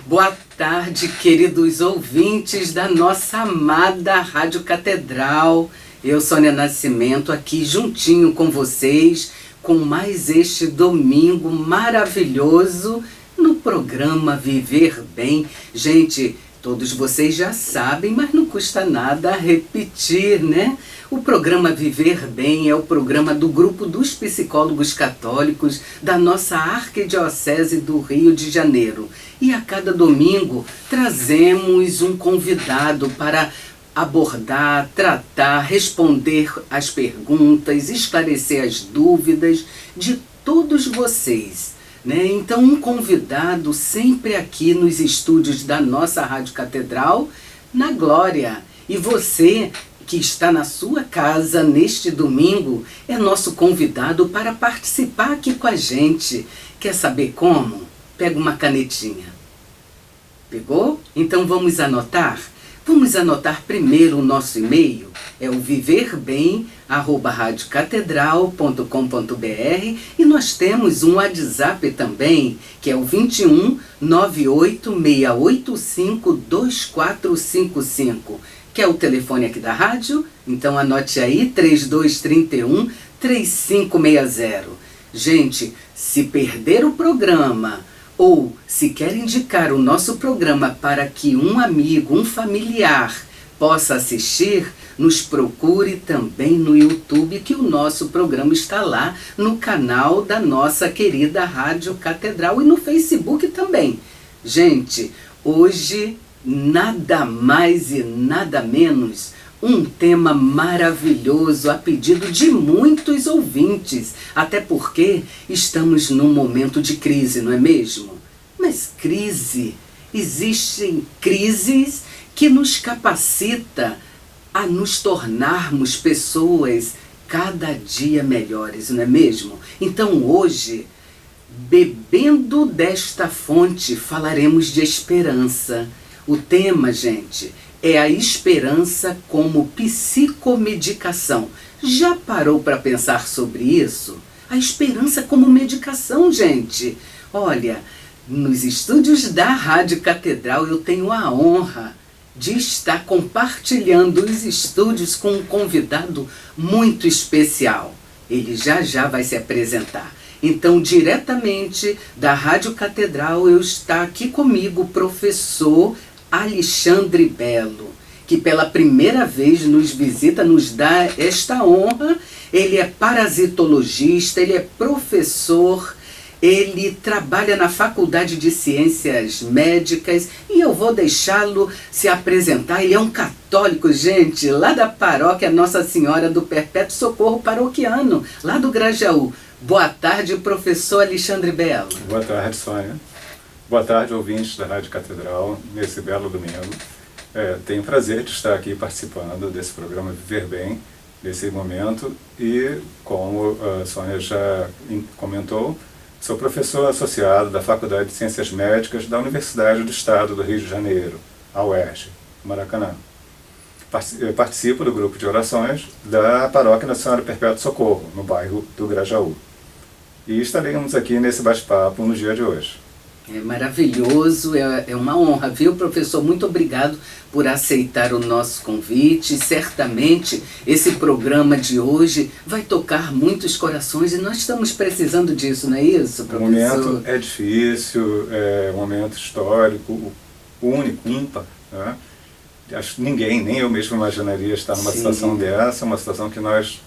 Boa tarde, queridos ouvintes da nossa amada Rádio Catedral. Eu, Sônia Nascimento, aqui juntinho com vocês, com mais este domingo maravilhoso no programa Viver Bem. Gente, todos vocês já sabem, mas não custa nada repetir, né? O programa Viver Bem é o programa do Grupo dos Psicólogos Católicos da nossa Arquidiocese do Rio de Janeiro. E a cada domingo trazemos um convidado para abordar, tratar, responder as perguntas, esclarecer as dúvidas de todos vocês, né? Então, um convidado sempre aqui nos estúdios da nossa Rádio Catedral, na Glória. E você que está na sua casa neste domingo é nosso convidado para participar aqui com a gente. Quer saber como? Pega uma canetinha. Pegou? Então vamos anotar? Vamos anotar primeiro o nosso e-mail, é o viverbem@radiocatedral.com.br, e nós temos um WhatsApp também, que é o 21 98 685 2455, que é o telefone aqui da rádio. Então anote aí, 3231 3560. Gente, se perder o programa ou se quer indicar o nosso programa para que um amigo, um familiar possa assistir, nos procure também no YouTube, que o nosso programa está lá no canal da nossa querida Rádio Catedral, e no Facebook também. Gente, hoje nada mais e nada menos um tema maravilhoso a pedido de muitos ouvintes, até porque estamos num momento de crise, não é mesmo? Mas crise, existem crises que nos capacita a nos tornarmos pessoas cada dia melhores, não é mesmo? Então hoje, bebendo desta fonte, falaremos de esperança. O tema, gente, é a esperança como psicomedicação. Já parou para pensar sobre isso? A esperança como medicação, gente. Olha, nos estúdios da Rádio Catedral eu tenho a honra de estar compartilhando os estúdios com um convidado muito especial. Ele já vai se apresentar. Então, diretamente da Rádio Catedral, está aqui comigo o professor Alexandre Belo, que pela primeira vez nos visita, nos dá esta honra. Ele é parasitologista, ele é professor, ele trabalha na Faculdade de Ciências Médicas, e eu vou deixá-lo se apresentar. Ele é um católico, gente, lá da paróquia Nossa Senhora do Perpétuo Socorro Paroquiano, lá do Grajaú. Boa tarde, professor Alexandre Belo. Boa tarde, Sônia. Boa tarde, ouvintes da Rádio Catedral, nesse belo domingo. Tenho o prazer de estar aqui participando desse programa Viver Bem, nesse momento, e como a Sônia já comentou, sou professor associado da Faculdade de Ciências Médicas da Universidade do Estado do Rio de Janeiro, a UERJ, Maracanã. Participo do grupo de orações da Paróquia Nossa Senhora Perpétuo Socorro, no bairro do Grajaú. E estaremos aqui nesse bate-papo no dia de hoje. É maravilhoso, é uma honra, viu, professor? Muito obrigado por aceitar o nosso convite. Certamente esse programa de hoje vai tocar muitos corações, e nós estamos precisando disso, não é isso, professor? O momento é difícil, é um momento histórico, único, ímpar, né? Acho que ninguém, nem eu mesmo imaginaria estar numa situação dessa, uma situação que nós,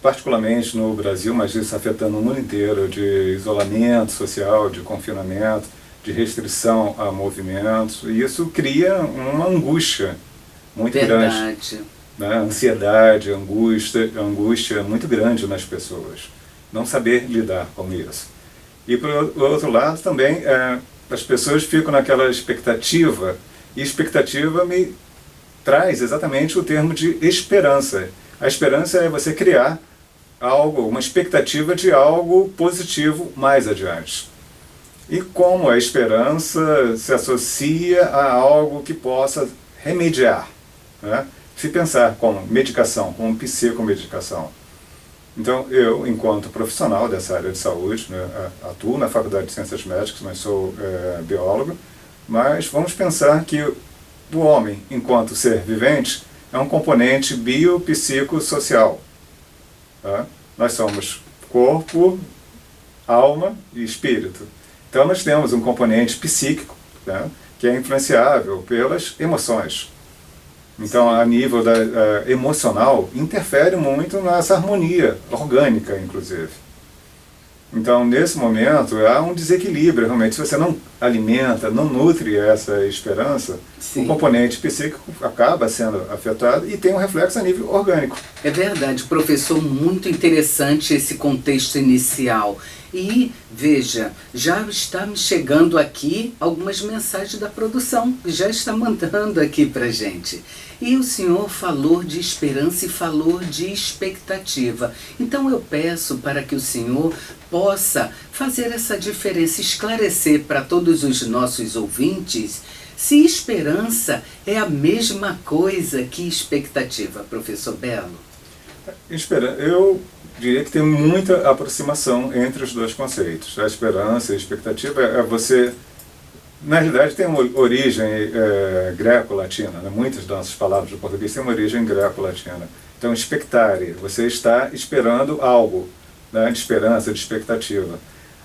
particularmente no Brasil, mas isso afetando o mundo inteiro, de isolamento social, de confinamento, de restrição a movimentos, e isso cria uma angústia muito grande, né? Ansiedade, angústia muito grande nas pessoas, não saber lidar com isso. E por outro lado também, as pessoas ficam naquela expectativa, e expectativa me traz exatamente o termo de esperança. A esperança é você criar algo, uma expectativa de algo positivo mais adiante. E como a esperança se associa a algo que possa remediar, né? Se pensar como medicação, como psicomedicação. Então, eu, enquanto profissional dessa área de saúde, né, atuo na Faculdade de Ciências Médicas, mas sou biólogo, Mas vamos pensar que o homem, enquanto ser vivente, é um componente biopsicossocial. Tá? Nós somos corpo, alma e espírito. Então nós temos um componente psíquico, né, que é influenciável pelas emoções. Então, a nível emocional, interfere muito nessa harmonia orgânica, inclusive. Então, nesse momento, há um desequilíbrio, realmente. Se você não alimenta, não nutre essa esperança, o componente psíquico acaba sendo afetado e tem um reflexo a nível orgânico. É verdade, professor, muito interessante esse contexto inicial. E, veja, já está me chegando aqui algumas mensagens da produção, já está mandando aqui para gente. E o senhor falou de esperança e falou de expectativa. Então eu peço para que o senhor possa fazer essa diferença, esclarecer para todos os nossos ouvintes se esperança é a mesma coisa que expectativa, professor Belo. Eu diria que tem muita aproximação entre os dois conceitos. A esperança e a expectativa é você... Na realidade, tem uma origem greco-latina, né? Muitas das nossas palavras do português têm uma origem greco-latina. Então, expectare, você está esperando algo, né? De esperança, de expectativa.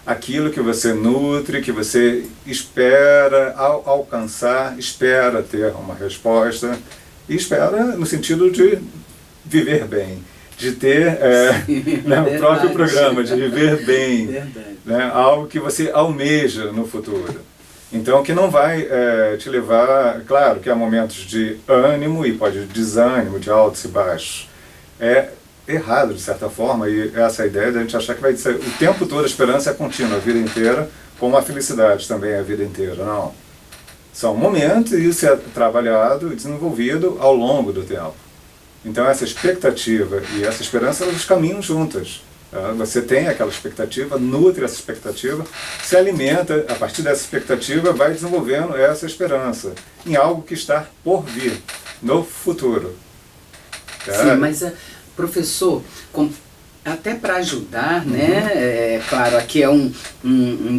Aquilo que você nutre, que você espera alcançar, espera ter uma resposta, e espera no sentido de viver bem, de ter né, o próprio programa, de viver bem, né? Algo que você almeja no futuro. Então, que não vai te levar... Claro que há momentos de ânimo e pode de desânimo, de altos e baixos. É errado, de certa forma, e essa ideia de a gente achar que vai ser o tempo todo a esperança é contínua, a vida inteira, como a felicidade também é a vida inteira. Não. São momentos e isso é trabalhado e desenvolvido ao longo do tempo. Então, essa expectativa e essa esperança, elas caminham juntas. Você tem aquela expectativa, nutre essa expectativa, se alimenta, a partir dessa expectativa vai desenvolvendo essa esperança em algo que está por vir, no futuro. Sim, mas, professor, até para ajudar, né? Claro, aqui é um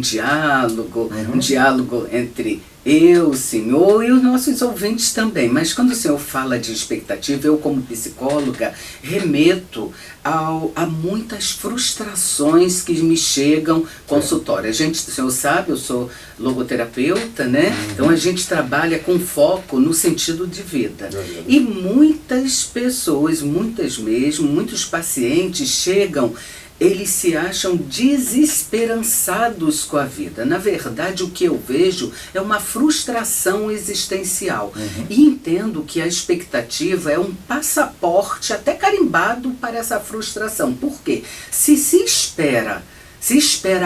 diálogo, um diálogo entre eu, o senhor e os nossos ouvintes também. Mas quando o senhor fala de expectativa, eu como psicóloga remeto a muitas frustrações que me chegam consultório. A gente, o senhor sabe, eu sou logoterapeuta, né? Então a gente trabalha com foco no sentido de vida. E muitas pessoas, muitas mesmo, muitos pacientes chegam, eles se acham desesperançados com a vida. Na verdade, o que eu vejo é uma frustração existencial. E entendo que a expectativa é um passaporte até carimbado para essa frustração. Por quê? Se espera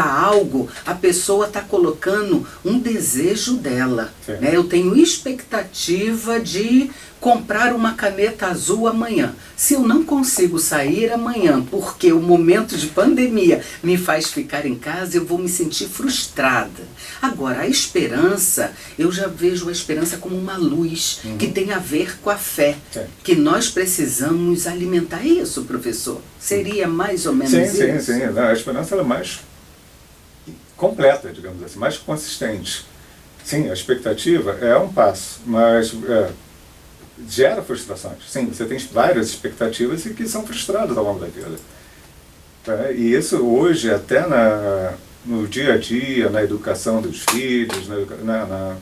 algo, a pessoa está colocando um desejo dela. Né? Eu tenho expectativa de comprar uma caneta azul amanhã. Se eu não consigo sair amanhã porque o momento de pandemia me faz ficar em casa, eu vou me sentir frustrada. Agora, a esperança, eu já vejo a esperança como uma luz que tem a ver com a fé, que nós precisamos alimentar. Isso, professor? Seria mais ou menos isso? Sim. A esperança ela é mais completa, digamos assim, mais consistente. Sim, a expectativa é um passo, mas gera frustrações. Sim, você tem várias expectativas e que são frustradas ao longo da vida. E isso hoje, até no dia a dia, na educação dos filhos, na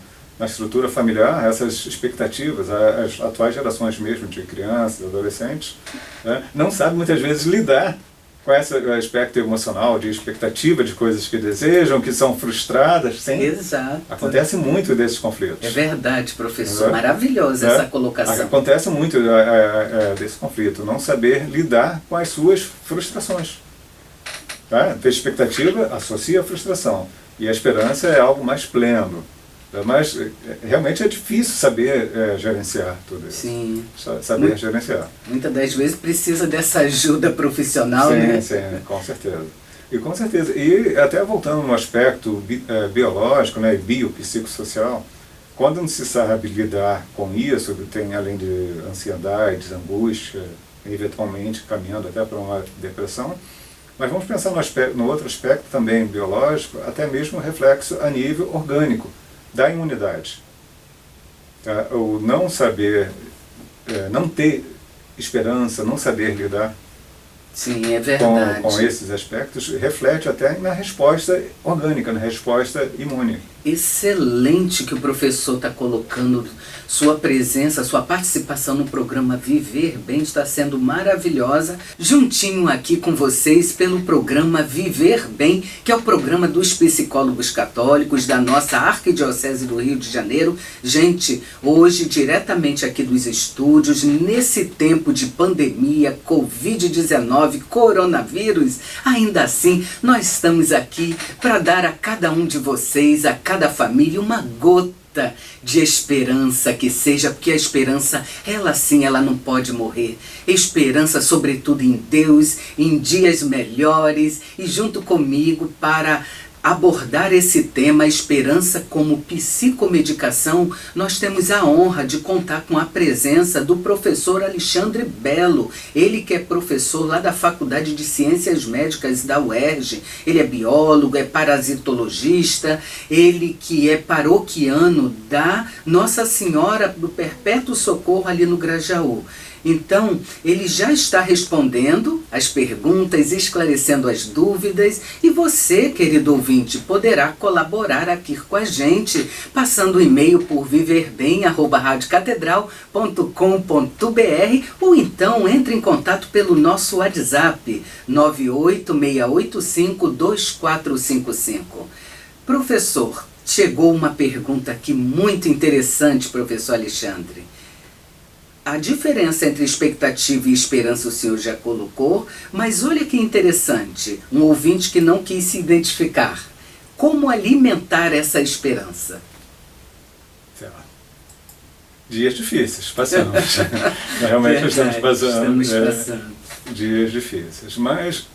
estrutura familiar, essas expectativas, as atuais gerações mesmo de crianças, adolescentes, não sabem muitas vezes lidar com esse aspecto emocional, de expectativa de coisas que desejam, que são frustradas. Sim. Exato. Acontece muito desses conflitos. É verdade, professor. Maravilhosa essa colocação. Acontece muito desse conflito, não saber lidar com as suas frustrações. Ter expectativa associa a frustração. E a esperança é algo mais pleno. Mas realmente é difícil saber gerenciar tudo isso. Sim. Saber gerenciar. Muitas das vezes precisa dessa ajuda profissional, né? Sim, com certeza. E com certeza. E até voltando no aspecto biológico, né, biopsicossocial, quando não se sabe lidar com isso, tem além de ansiedades, angústia, eventualmente caminhando até para uma depressão, mas vamos pensar no outro aspecto também biológico, até mesmo reflexo a nível orgânico. da imunidade. O não saber, não ter esperança, não saber lidar Sim, é verdade. com esses aspectos, reflete até na resposta orgânica, na resposta imune. Excelente que o professor está colocando. Sua presença, sua participação no programa Viver Bem está sendo maravilhosa. Juntinho aqui com vocês pelo programa Viver Bem, que é o programa dos psicólogos católicos da nossa Arquidiocese do Rio de Janeiro. Gente, hoje, diretamente aqui dos estúdios, nesse tempo de pandemia, Covid-19, coronavírus, ainda assim, nós estamos aqui para dar a cada um de vocês, a cada família, uma gota de esperança que seja, porque a esperança, ela sim, ela não pode morrer. Esperança, sobretudo em Deus, em dias melhores, e junto comigo para abordar esse tema, a esperança como psicomedicação, nós temos a honra de contar com a presença do professor Alexandre Belo. Ele que é professor lá da Faculdade de Ciências Médicas da UERJ. Ele é biólogo, é parasitologista, ele que é paroquiano da Nossa Senhora do Perpétuo Socorro ali no Grajaú. Então, ele já está respondendo as perguntas, esclarecendo as dúvidas, e você, querido ouvinte, poderá colaborar aqui com a gente, passando o e-mail por viverbem@radiocatedral.com.br, ou então entre em contato pelo nosso WhatsApp 986852455. Professor, chegou uma pergunta aqui muito interessante, professor Alexandre. A diferença entre expectativa e esperança o senhor já colocou, mas olha que interessante, um ouvinte que não quis se identificar. Como alimentar essa esperança? Dias difíceis, passamos. Realmente Verdade, estamos passando dias difíceis. Mas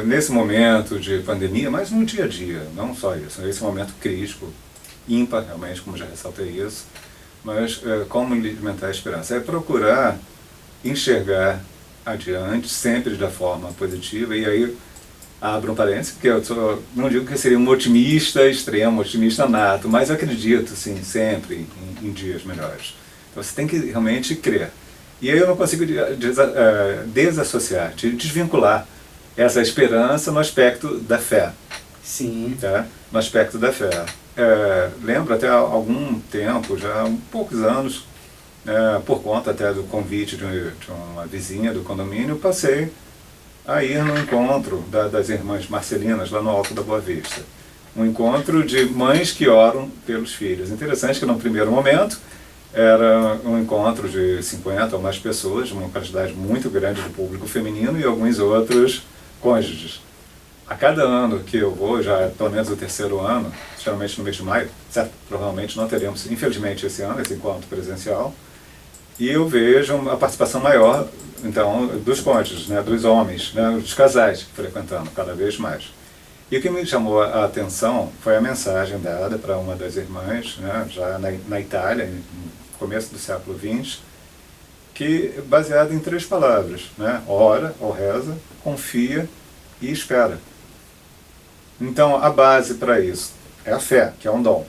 nesse momento de pandemia, mas no dia a dia, não só isso, nesse momento crítico, ímpar, realmente, como já ressaltei isso, mas como alimentar a esperança? É procurar enxergar adiante, sempre da forma positiva, e aí abro um parênteses, porque eu não digo que eu seria um otimista extremo, otimista nato, mas eu acredito, sim, sempre em dias melhores. Então você tem que realmente crer. E aí eu não consigo desassociar, desvincular essa esperança no aspecto da fé. Sim. Tá? No aspecto da fé. Lembro até há algum tempo, já há poucos anos, por conta até do convite de uma vizinha do condomínio, passei a ir no encontro das irmãs Marcelinas, lá no Alto da Boa Vista. Um encontro de mães que oram pelos filhos. Interessante que no primeiro momento era um encontro de 50 ou mais pessoas, uma quantidade muito grande do público feminino e alguns outros cônjuges. A cada ano que eu vou, já pelo menos o terceiro ano, geralmente no mês de maio, certo? Provavelmente não teremos, infelizmente, esse ano, esse encontro presencial, e eu vejo uma participação maior, então, dos cônjuges, né, dos homens, né, dos casais frequentando cada vez mais. E o que me chamou a atenção foi a mensagem dada para uma das irmãs, né, já na Itália, no começo do século XX, que baseada em 3 palavras, né, ora ou reza, confia e espera. Então, a base para isso é a fé, que é um dom,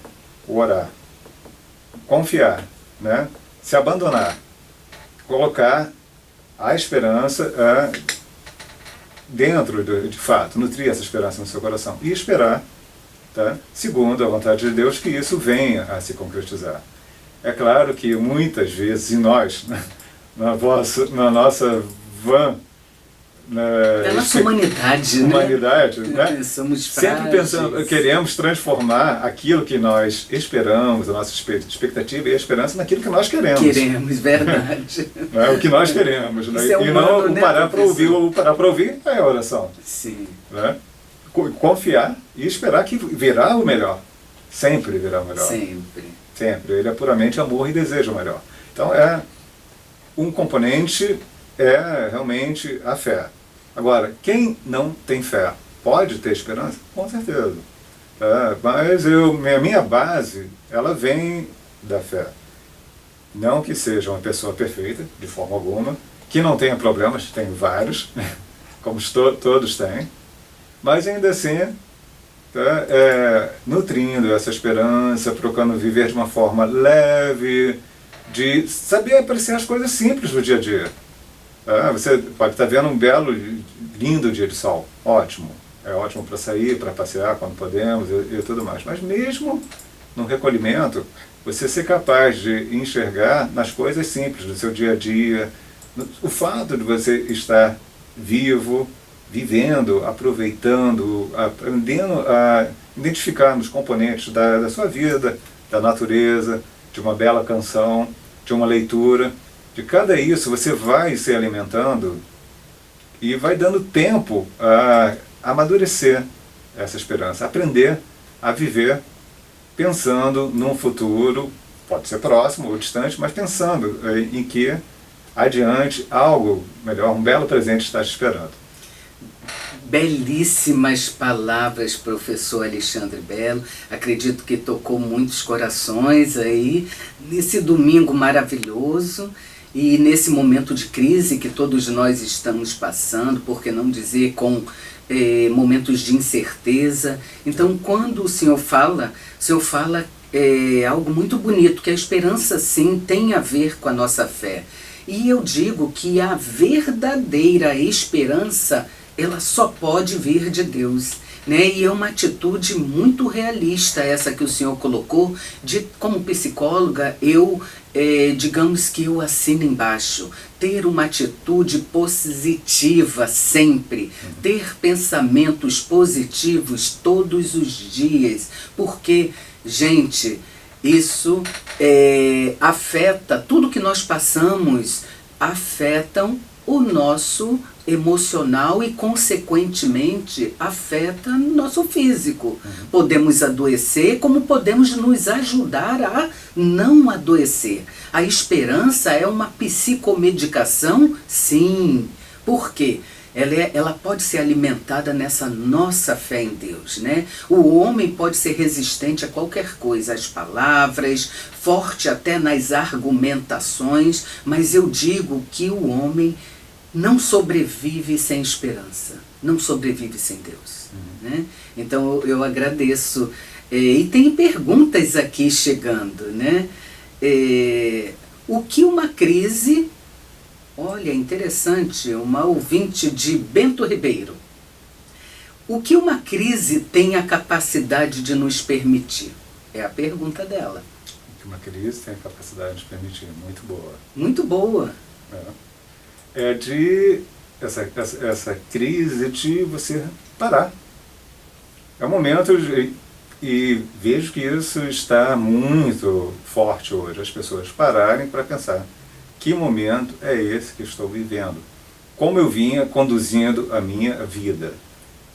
o orar, confiar, né? Se abandonar, colocar a esperança dentro, de fato, nutrir essa esperança no seu coração e esperar, tá? Segundo a vontade de Deus, que isso venha a se concretizar. É claro que muitas vezes, e nós, né, na nossa vã, da nossa humanidade, né? Somos sempre pensando, queremos transformar aquilo que nós esperamos, a nossa expectativa e a esperança naquilo que nós queremos. Queremos, verdade. É o que nós queremos, né? É humano, e não né, parar para ouvir. O parar para ouvir é a oração. Sim. Né? Confiar e esperar que virá o melhor. Sempre virá o melhor. Sempre. Sempre. Ele é puramente amor e desejo o melhor. Então um componente realmente a fé. Agora, quem não tem fé pode ter esperança? Com certeza. Mas a minha base, ela vem da fé. Não que seja uma pessoa perfeita, de forma alguma, que não tenha problemas, tem vários, como todos têm, mas ainda assim tá? Nutrindo essa esperança, procurando viver de uma forma leve, de saber apreciar as coisas simples do dia a dia. Tá? Você pode estar vendo um belo, lindo dia de sol, ótimo. É ótimo para sair, para passear quando podemos e tudo mais. Mas mesmo no recolhimento, você ser capaz de enxergar nas coisas simples do seu dia a dia, o fato de você estar vivo, vivendo, aproveitando, aprendendo a identificar nos componentes da sua vida, da natureza, de uma bela canção, de uma leitura. De cada isso você vai se alimentando e vai dando tempo a amadurecer essa esperança, aprender a viver pensando num futuro, pode ser próximo ou distante, mas pensando em que adiante algo melhor, um belo presente está te esperando. Belíssimas palavras, professor Alexandre Belo. Acredito que tocou muitos corações aí nesse domingo maravilhoso e nesse momento de crise que todos nós estamos passando, por que não dizer com momentos de incerteza. Então, quando o senhor fala algo muito bonito, que a esperança sim tem a ver com a nossa fé. E eu digo que a verdadeira esperança, ela só pode vir de Deus, né? E é uma atitude muito realista essa que o senhor colocou, como psicóloga, digamos que eu assino embaixo, ter uma atitude positiva sempre, ter pensamentos positivos todos os dias, porque, gente, isso afeta, tudo que nós passamos afetam o nosso emocional e, consequentemente, afeta o nosso físico. Podemos adoecer, como podemos nos ajudar a não adoecer. A esperança é uma psicomedicação? Sim. Por quê? Ela pode ser alimentada nessa nossa fé em Deus, né? O homem pode ser resistente a qualquer coisa, às palavras, forte até nas argumentações, mas eu digo que o homem não sobrevive sem esperança, não sobrevive sem Deus. Né? Então eu agradeço. E tem perguntas aqui chegando, né? O que uma crise... Olha, interessante, uma ouvinte de Bento Ribeiro. O que uma crise tem a capacidade de nos permitir? É a pergunta dela. O que uma crise tem a capacidade de permitir? Muito boa. Muito boa. Essa crise de você parar. É um momento e vejo que isso está muito forte hoje, as pessoas pararem para pensar: que momento é esse que estou vivendo? Como eu vinha conduzindo a minha vida?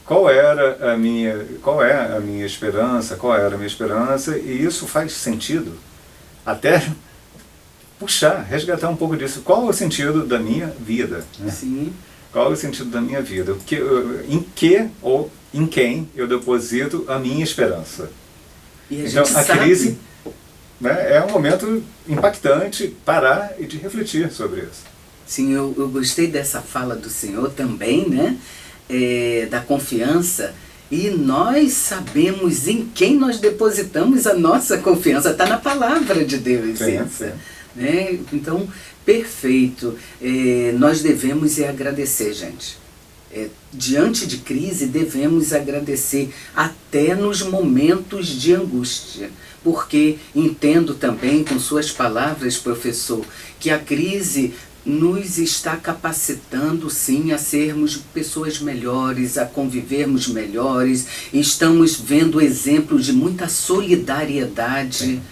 Qual é a minha esperança? Qual era a minha esperança? E isso faz sentido? Até resgatar um pouco disso. Qual é o sentido da minha vida? Né? Sim. Qual é o sentido da minha vida? Em que ou em quem eu deposito a minha esperança? E então, a crise... é um momento impactante parar e de refletir sobre isso. Sim, eu gostei dessa fala do senhor também, né? Da confiança. E nós sabemos em quem nós depositamos a nossa confiança. Está na palavra de Deus. Sim. Né? Então, perfeito. Nós devemos agradecer, gente. Diante de crise, devemos agradecer até nos momentos de angústia. Porque entendo também, com suas palavras, professor, que a crise nos está capacitando, sim, a sermos pessoas melhores, a convivermos melhores. Estamos vendo exemplos de muita solidariedade.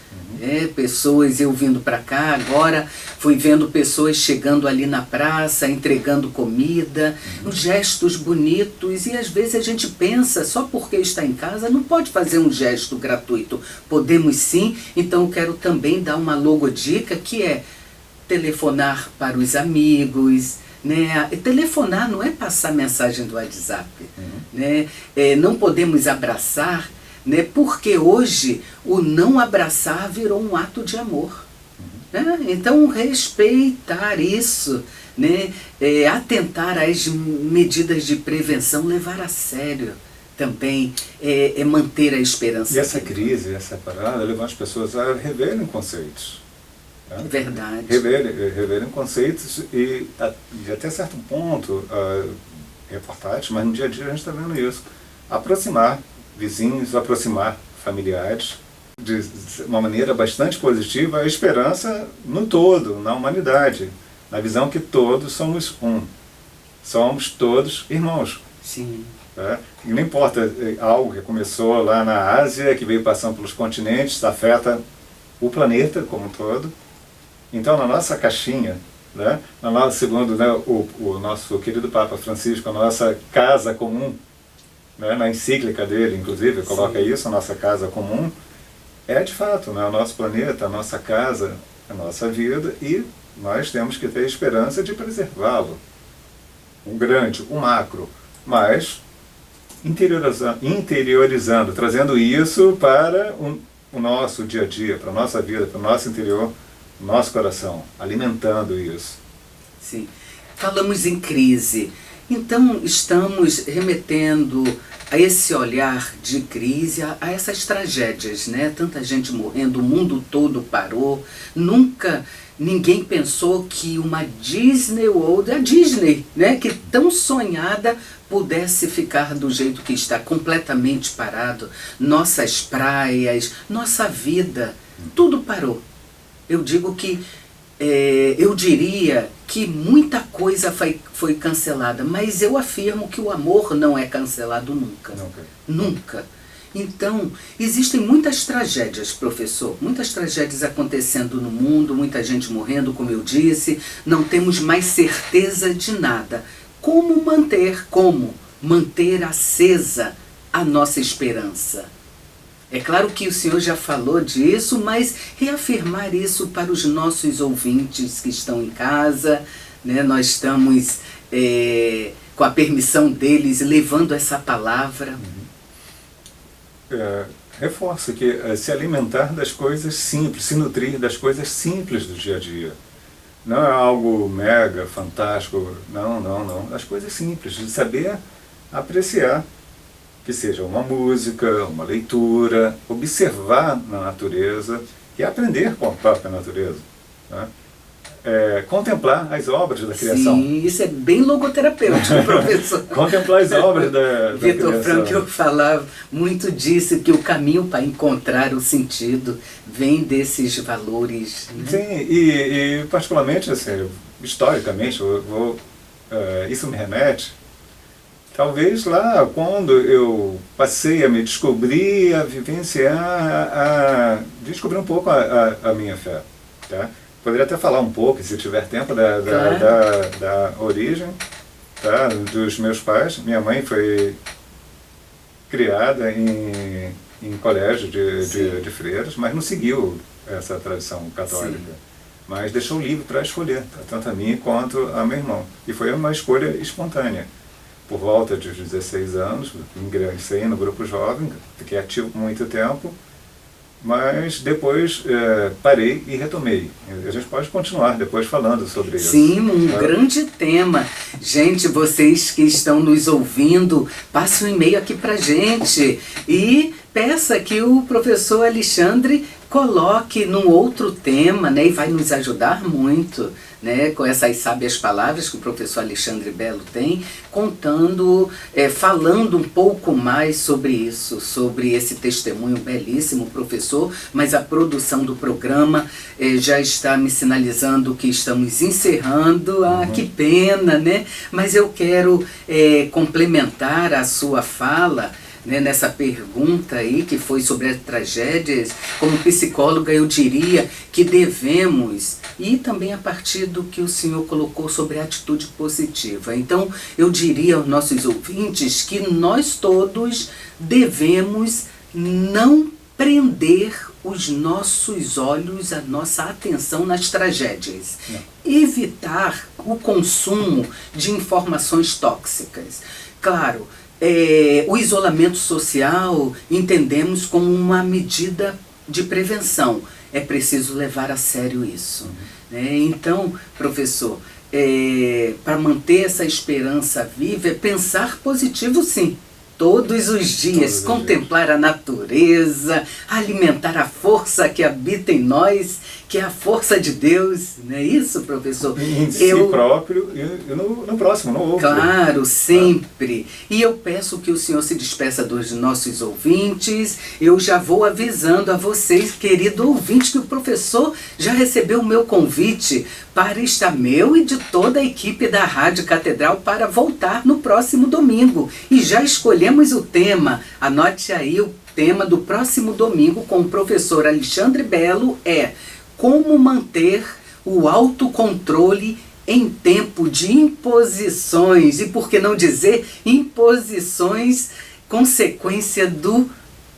Pessoas, eu vindo para cá, agora fui vendo pessoas chegando ali na praça, entregando comida, gestos bonitos, e às vezes a gente pensa, só porque está em casa, não pode fazer um gesto gratuito. Podemos sim, então eu quero também dar uma logodica, que é telefonar para os amigos, né? Telefonar não é passar mensagem do WhatsApp, né? Não podemos abraçar, né? Porque hoje o não abraçar virou um ato de amor. Né? Então respeitar isso, né? Atentar às medidas de prevenção, levar a sério. também é manter a esperança. E essa crise, essa parada, levou as pessoas a reverem conceitos. Né? É verdade. Reverem conceitos e até certo ponto, reportagens, mas no dia a dia a gente está vendo isso. Aproximar vizinhos, aproximar familiares, de uma maneira bastante positiva, a esperança no todo, na humanidade, na visão que todos somos um. Somos todos irmãos. Sim. E não importa, algo que começou lá na Ásia, que veio passando pelos continentes, afeta o planeta como um todo. Então, na nossa caixinha, né, segundo, né, o nosso querido Papa Francisco, a nossa casa comum, né, na encíclica dele, inclusive, coloca Sim. isso, a nossa casa comum, é de fato, né, o nosso planeta, a nossa casa, a nossa vida, e nós temos que ter esperança de preservá-lo. O grande, o macro, mas interiorizando, trazendo isso para o nosso dia a dia, para a nossa vida, para o nosso interior, nosso coração, alimentando isso. Sim. Falamos em crise, então estamos remetendo a esse olhar de crise, a essas tragédias, né? Tanta gente morrendo, o mundo todo parou, nunca ninguém pensou que uma Disney World, a Disney, né, que tão sonhada, pudesse ficar do jeito que está, completamente parado. Nossas praias, nossa vida, tudo parou. Eu digo que, eu diria que muita coisa foi cancelada, mas eu afirmo que o amor não é cancelado nunca. Nunca. Então, existem muitas tragédias, professor, muitas tragédias acontecendo no mundo, muita gente morrendo, como eu disse, não temos mais certeza de nada. Como manter acesa a nossa esperança? É claro que o senhor já falou disso, mas reafirmar isso para os nossos ouvintes que estão em casa, né? Nós estamos, com a permissão deles, levando essa palavra. Reforço que se alimentar das coisas simples, se nutrir das coisas simples do dia a dia. Não é algo mega, fantástico, não. As coisas simples, de saber apreciar, que seja uma música, uma leitura, observar na natureza e aprender com a própria natureza. Né? Contemplar as obras da criação. Sim, isso é bem logoterapêutico, professor. Contemplar as obras da Vitor criação. Frankl falava muito disso, que o caminho para encontrar o sentido vem desses valores. Né? Sim, e particularmente, assim, historicamente, isso me remete, talvez lá quando eu passei a me descobrir, a vivenciar, a descobrir um pouco a minha fé. Tá? Poderia até falar um pouco, se tiver tempo, da origem, tá? Dos meus pais. Minha mãe foi criada em colégio de freiras, mas não seguiu essa tradição católica. Sim. Mas deixou livre para escolher, tanto a mim quanto a meu irmão. E foi uma escolha espontânea. Por volta dos 16 anos, ingressei no grupo jovem, fiquei ativo por muito tempo, mas depois parei e retomei. A gente pode continuar depois falando sobre isso. Sim, grande tema. Gente, vocês que estão nos ouvindo, passe um e-mail aqui pra gente e peça que o professor Alexandre coloque num outro tema, né, e vai nos ajudar muito, né, com essas sábias palavras que o professor Alexandre Belo tem, contando, falando um pouco mais sobre isso, sobre esse testemunho belíssimo, professor, mas a produção do programa já está me sinalizando que estamos encerrando. Que pena, né? Mas eu quero complementar a sua fala, né, nessa pergunta aí, que foi sobre as tragédias. Como psicóloga, eu diria que devemos, e também a partir do que o senhor colocou sobre a atitude positiva. Então, eu diria aos nossos ouvintes que nós todos devemos não prender os nossos olhos, a nossa atenção nas tragédias. Evitar o consumo de informações tóxicas. Claro, o isolamento social entendemos como uma medida de prevenção. É preciso levar a sério isso. Né? Então, professor, para manter essa esperança viva, é pensar positivo, sim. todos os dias, contemplar a natureza, alimentar a força que habita em nós, que é a força de Deus, não é isso, professor? Em si próprio e no próximo, no outro. Claro, sempre. E eu peço que o senhor se despeça dos nossos ouvintes. Eu já vou avisando a vocês, querido ouvinte, que o professor já recebeu o meu convite para estar meu e de toda a equipe da Rádio Catedral para voltar no próximo domingo. E já escolhemos o tema. Anote aí, o tema do próximo domingo com o professor Alexandre Belo é como manter o autocontrole em tempo de imposições, e por que não dizer imposições consequência do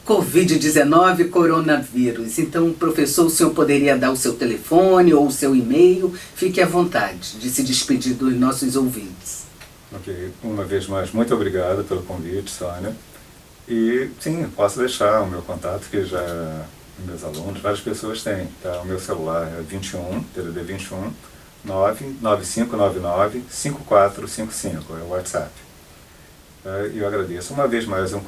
Covid-19, coronavírus. Então, professor, o senhor poderia dar o seu telefone ou o seu e-mail? Fique à vontade de se despedir dos nossos ouvintes. Ok, uma vez mais, muito obrigado pelo convite, Sônia. E sim, posso deixar o meu contato, que já meus alunos, várias pessoas têm. Tá? O meu celular é 21, TDD 21, 99599 5455, é o WhatsApp. Eu agradeço uma vez mais o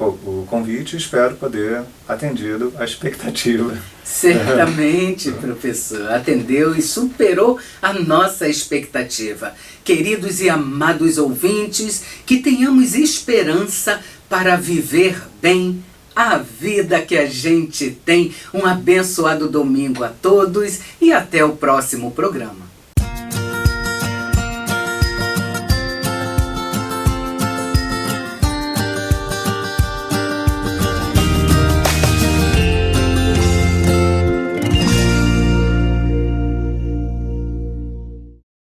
convite e espero poder atendido a expectativa. Certamente, professor, atendeu e superou a nossa expectativa. Queridos e amados ouvintes, que tenhamos esperança para viver bem a vida que a gente tem. Um abençoado domingo a todos e até o próximo programa.